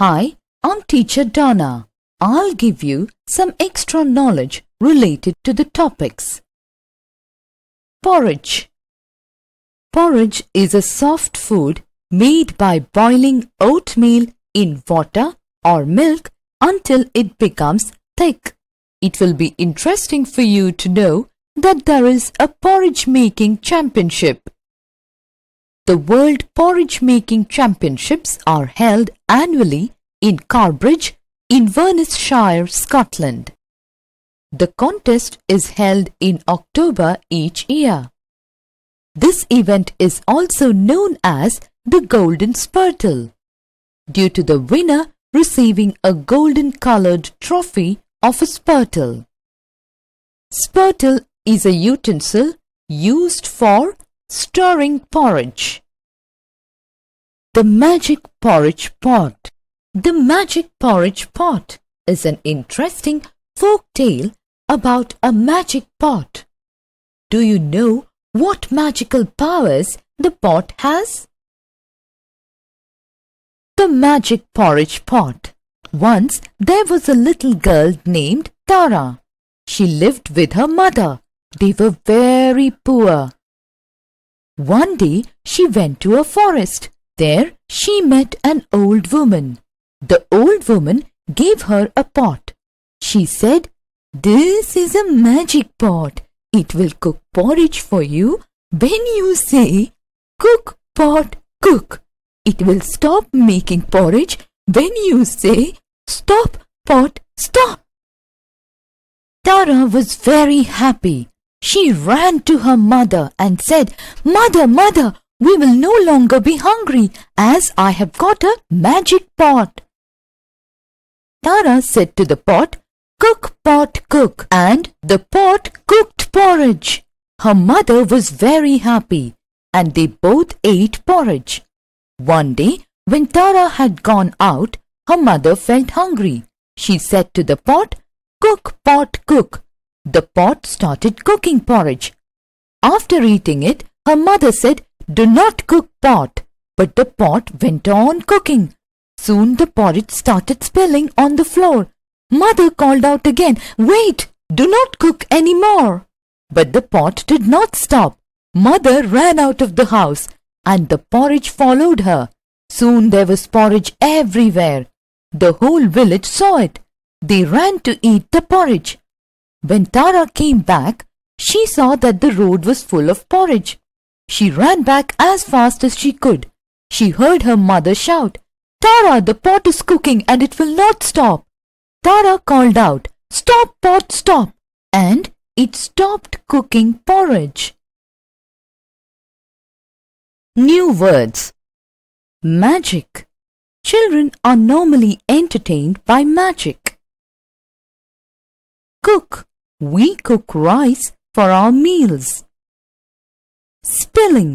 Hi, I'm Teacher Donna. I'll give you some extra knowledge related to the topics. Porridge. Porridge is a soft food made by boiling oatmeal in water or milk until it becomes thick. It will be interesting for you to know that there is a porridge making championship. The World Porridge Making Championships are held annually in Carbridge, Inverness-shire, Scotland. The contest is held in October each year. This event is also known as the Golden Spurtle, due to the winner receiving a golden-coloured trophy of a spurtle. Spurtle is a utensil used for stirring porridge. The Magic Porridge Pot. The Magic Porridge Pot is an interesting folk tale about a magic pot. Do you know what magical powers the pot has? The Magic Porridge Pot. Once there was a little girl named Tara. She lived with her mother. They were very poor. One day she went to a forest. There she met an old woman. The old woman gave her a pot. She said, "This is a magic pot. It will cook porridge for you when you say, 'Cook, pot, cook.' It will stop making porridge when you say, 'Stop, pot, stop.'" Tara was very happy. She ran to her mother and said, "Mother, mother, we will no longer be hungry as I have got a magic pot." Tara said to the pot, "Cook, pot, cook," and the pot cooked porridge. Her mother was very happy and they both ate porridge. One day, when Tara had gone out, her mother felt hungry. She said to the pot, "Cook, pot, cook." The pot started cooking porridge. After eating it, her mother said, "Do not cook, pot." But the pot went on cooking. Soon the porridge started spilling on the floor. Mother called out again, "Wait, do not cook any more." But the pot did not stop. Mother ran out of the house and the porridge followed her. Soon there was porridge everywhere. The whole village saw it. They ran to eat the porridge. When Tara came back, she saw that the road was full of porridge. She ran back as fast as she could. She heard her mother shout, "Tara, the pot is cooking and it will not stop." Tara called out, "Stop, pot, stop," and it stopped cooking porridge. New words. Magic. Children are normally entertained by magic. Cook. We cook rice for our meals. Spilling.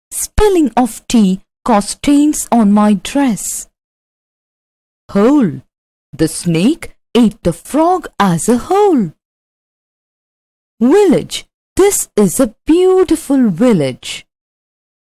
Spilling of tea caused stains on my dress. Hole. The snake ate the frog as a whole. Village. This is a beautiful village.